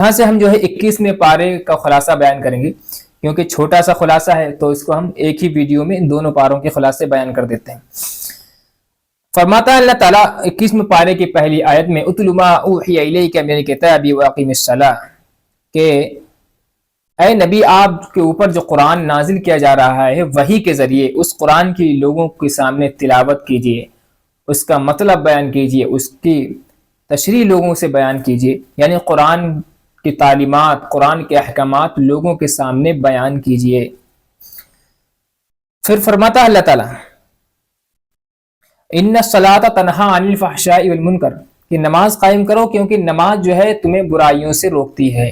یہاں سے ہم جو ہے 21ویں پارے کا خلاصہ بیان کریں گے، کیونکہ چھوٹا سا خلاصہ ہے تو اس کو ہم ایک ہی ویڈیو میں ان دونوں پاروں کے خلاصے بیان کر دیتے ہیں۔ فرماتا ہے اللہ تعالیٰ 21ویں پارے کی پہلی آیت میں اتل ما اوحی الیک من الکتاب واقم الصلاۃ، کہ اے نبی آپ کے اوپر جو قرآن نازل کیا جا رہا ہے وحی کے ذریعے اس قرآن کی لوگوں کے سامنے تلاوت کیجیے، اس کا مطلب بیان کیجیے، اس کی تشریح لوگوں سے بیان کیجیے، یعنی قرآن کی تعلیمات، قرآن کے احکامات لوگوں کے سامنے بیان کیجیے۔ پھر فرماتا ہے اللہ تعالیٰ ان الصلاۃ تنہی عن الفحشاء والمنکر، کہ نماز قائم کرو کیونکہ نماز جو ہے تمہیں برائیوں سے روکتی ہے،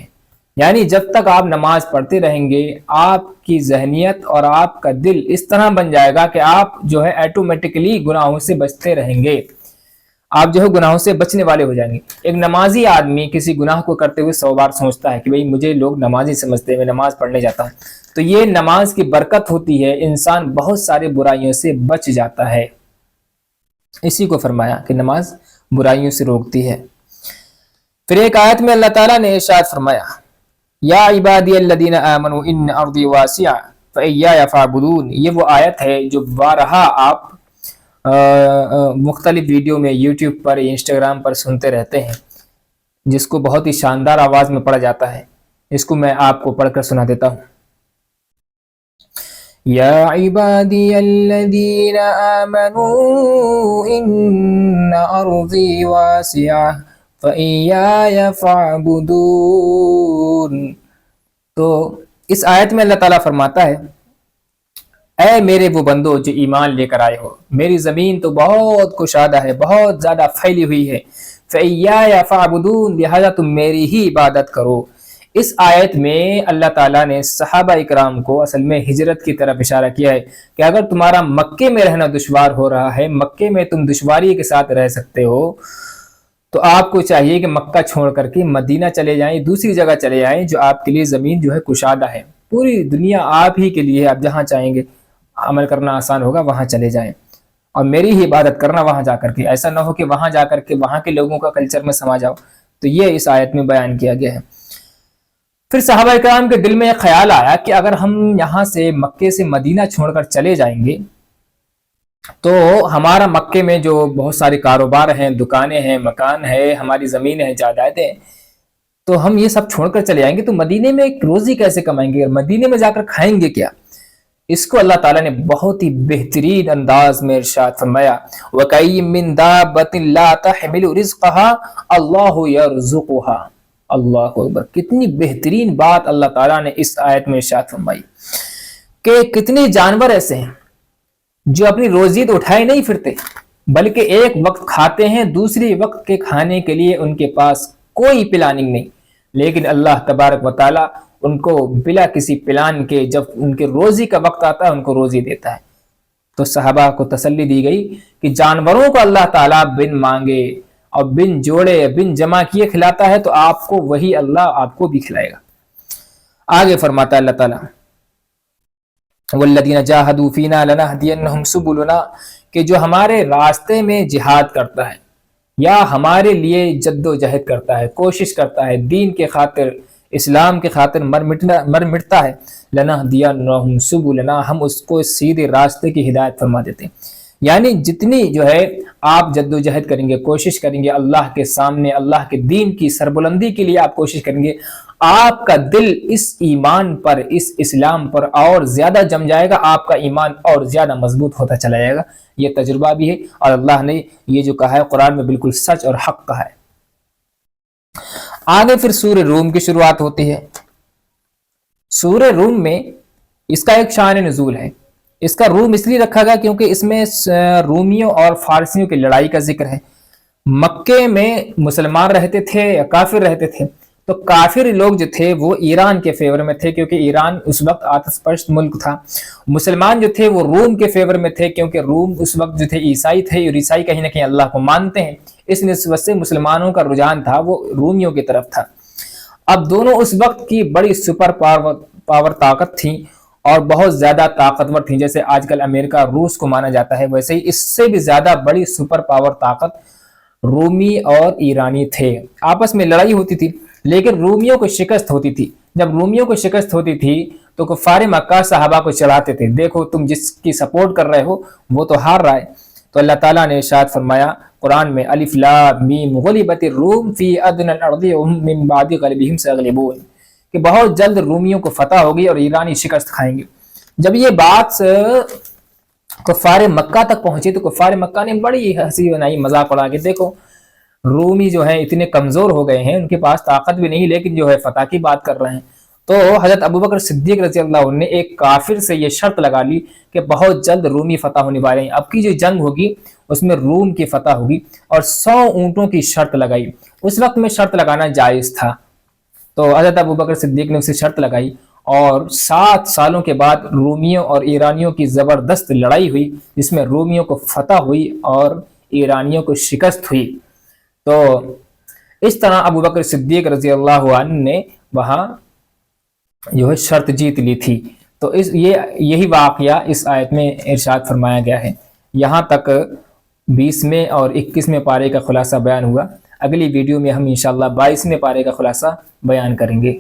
یعنی جب تک آپ نماز پڑھتے رہیں گے آپ کی ذہنیت اور آپ کا دل اس طرح بن جائے گا کہ آپ جو ہے ایٹومیٹکلی گناہوں سے بچتے رہیں گے، آپ جو ہے گناہوں سے بچنے والے ہو جائیں گے۔ ایک نمازی آدمی کسی گناہ کو کرتے ہوئے 100 بار سوچتا ہے کہ بھئی مجھے لوگ نمازی سمجھتے ہیں، میں نماز پڑھنے جاتا ہوں، تو یہ نماز کی برکت ہوتی ہے، انسان بہت سارے برائیوں سے بچ جاتا ہے۔ اسی کو فرمایا کہ نماز برائیوں سے روکتی ہے۔ پھر ایک آیت میں اللہ تعالیٰ نے ارشاد فرمایا یا عبادی الذین آمنوا ان ارضی واسعہ فایای فاعبدون، یہ وہ آیت ہے جو بارہا آپ مختلف ویڈیو میں یوٹیوب پر انسٹاگرام پر سنتے رہتے ہیں، جس کو بہت ہی شاندار آواز میں پڑھا جاتا ہے، اس کو میں آپ کو پڑھ کر سنا دیتا ہوں۔ یا عبادی الذین آمنوا ان ارضی واسعہ فایای فاعبدون۔ تو اس آیت میں اللہ تعالیٰ فرماتا ہے اے میرے وہ بندو جو ایمان لے کر آئے ہو، میری زمین تو بہت کشادہ ہے، بہت زیادہ پھیلی ہوئی ہے، فَإِيَّايَ فَاعْبُدُونَ، لہذا تم میری ہی عبادت کرو۔ اس آیت میں اللہ تعالیٰ نے صحابہ اکرام کو اصل میں ہجرت کی طرف اشارہ کیا ہے کہ اگر تمہارا مکے میں رہنا دشوار ہو رہا ہے، مکے میں تم دشواری کے ساتھ رہ سکتے ہو، تو آپ کو چاہیے کہ مکہ چھوڑ کر کے مدینہ چلے جائیں، دوسری جگہ چلے جائیں جو آپ کے لیے زمین جو ہے کشادہ ہے، پوری دنیا آپ ہی کے لیے، آپ جہاں چاہیں گے عمل کرنا آسان ہوگا وہاں چلے جائیں اور میری ہی عبادت کرنا وہاں جا کر کے، ایسا نہ ہو کہ وہاں جا کر کے وہاں کے لوگوں کا کلچر میں سما جاؤ۔ تو یہ اس آیت میں بیان کیا گیا ہے۔ پھر صحابہ اکرام کے دل میں ایک خیال آیا کہ اگر ہم یہاں سے مکے سے مدینہ چھوڑ کر چلے جائیں گے تو ہمارا مکے میں جو بہت سارے کاروبار ہیں، دکانیں ہیں، مکان ہے، ہماری زمین ہے، جائیدادیں، تو ہم یہ سب چھوڑ کر چلے جائیں گے تو مدینے میں ایک روزی کیسے کمائیں گے، مدینے میں جا کر کھائیں گے کیا؟ اس کو اللہ تعالیٰ نے بہت ہی بہترین انداز میں ارشاد فرمایا وَكَأَيٍّ مِّن دَابَّةٍ لَا تَحْمِلُ رِزْقَهَا اللَّهُ يَرْزُقُهَا۔ اللہ اکبر، کتنی بہترین بات اللہ تعالیٰ نے اس آیت میں ارشاد فرمائی کہ کتنے جانور ایسے ہیں جو اپنی روزی تو اٹھائے نہیں پھرتے بلکہ ایک وقت کھاتے ہیں، دوسری وقت کے کھانے کے لیے ان کے پاس کوئی پلاننگ نہیں، لیکن اللہ تبارک و تعالیٰ ان کو بلا کسی پلان کے جب ان کے روزی کا وقت آتا ہے ان کو روزی دیتا ہے۔ تو صحابہ کو تسلی دی گئی کہ جانوروں کو اللہ تعالیٰ بن مانگے اور بن جوڑے بن جمع کیے کھلاتا ہے تو آپ کو وہی اللہ آپ کو بھی کھلائے گا۔ آگے فرماتا ہے اللہ تعالیٰ والذین جاہدوا فینا لنہدینہم سبلنا، کہ جو ہمارے راستے میں جہاد کرتا ہے یا ہمارے لیے جد و جہد کرتا ہے، کوشش کرتا ہے، دین کے خاطر، اسلام کے خاطر مر مٹتا ہے، لنہدینہم سبلنا، ہم اس کو سیدھے راستے کی ہدایت فرما دیتے ہیں۔ یعنی جتنی جو ہے آپ جد و جہد کریں گے، کوشش کریں گے اللہ کے سامنے، اللہ کے دین کی سربلندی کے لیے آپ کوشش کریں گے، آپ کا دل اس ایمان پر، اس اسلام پر اور زیادہ جم جائے گا، آپ کا ایمان اور زیادہ مضبوط ہوتا چلا جائے گا۔ یہ تجربہ بھی ہے اور اللہ نے یہ جو کہا ہے قرآن میں بالکل سچ اور حق کہا ہے۔ آگے پھر سورہ روم کی شروعات ہوتی ہے۔ سورہ روم میں اس کا ایک شان نزول ہے، اس کا روم اس لیے رکھا گیا کیونکہ اس میں رومیوں اور فارسیوں کی لڑائی کا ذکر ہے۔ مکے میں مسلمان رہتے تھے یا کافر رہتے تھے، تو کافر لوگ جو تھے وہ ایران کے فیور میں تھے کیونکہ ایران اس وقت آتش پرست ملک تھا، مسلمان جو تھے وہ روم کے فیور میں تھے کیونکہ روم اس وقت جو تھے عیسائی تھے اور عیسائی کہیں نہ کہیں اللہ کو مانتے ہیں، اس نسبت سے مسلمانوں کا رجحان تھا وہ رومیوں کی طرف تھا۔ اب دونوں اس وقت کی بڑی سپر پاور طاقت تھیں اور بہت زیادہ طاقتور تھیں، جیسے آج کل امریکہ روس کو مانا جاتا ہے، ویسے ہی اس سے بھی زیادہ بڑی سپر پاور طاقت رومی اور ایرانی تھے، آپس میں لڑائی ہوتی تھی۔ لیکن رومیوں کو شکست ہوتی تھی. جب رومیوں کو شکست ہوتی تھی تو کفار مکہ صحابہ کو چلاتے تھے, دیکھو تم جس کی سپورٹ کر رہے ہو وہ تو ہار رہا ہے. تو اللہ تعالیٰ نے ارشاد فرمایا قرآن میں الف لام میم غلبت الروم فی ادنی الارض وهم من بعد غلبهم سیغلبون, کہ بہت جلد رومیوں کو فتح ہوگی اور ایرانی شکست کھائیں گے. جب یہ بات کفار مکہ تک پہنچی تو کفار مکہ نے بڑی ہنسی بنائی, مذاق اڑا کے دیکھو رومی جو ہیں اتنے کمزور ہو گئے ہیں, ان کے پاس طاقت بھی نہیں, لیکن جو ہے فتح کی بات کر رہے ہیں. تو حضرت ابوبکر صدیق رضی اللہ عنہ نے ایک کافر سے یہ شرط لگا لی کہ بہت جلد رومی فتح ہونے والے ہیں, اب کی جو جنگ ہوگی اس میں روم کی فتح ہوگی, اور 100 اونٹوں کی شرط لگائی. اس وقت میں شرط لگانا جائز تھا, تو حضرت ابوبکر صدیق نے اسے شرط لگائی, اور 7 سالوں کے بعد رومیوں اور ایرانیوں کی زبردست لڑائی ہوئی جس میں رومیوں کو فتح ہوئی اور ایرانیوں کو شکست ہوئی. تو اس طرح ابوبکر صدیق رضی اللہ عنہ نے وہاں جو ہے شرط جیت لی تھی. تو یہی واقعہ اس آیت میں ارشاد فرمایا گیا ہے. یہاں تک 20ویں اور 21ویں پارے کا خلاصہ بیان ہوا. اگلی ویڈیو میں ہم انشاءاللہ 22ویں پارے کا خلاصہ بیان کریں گے.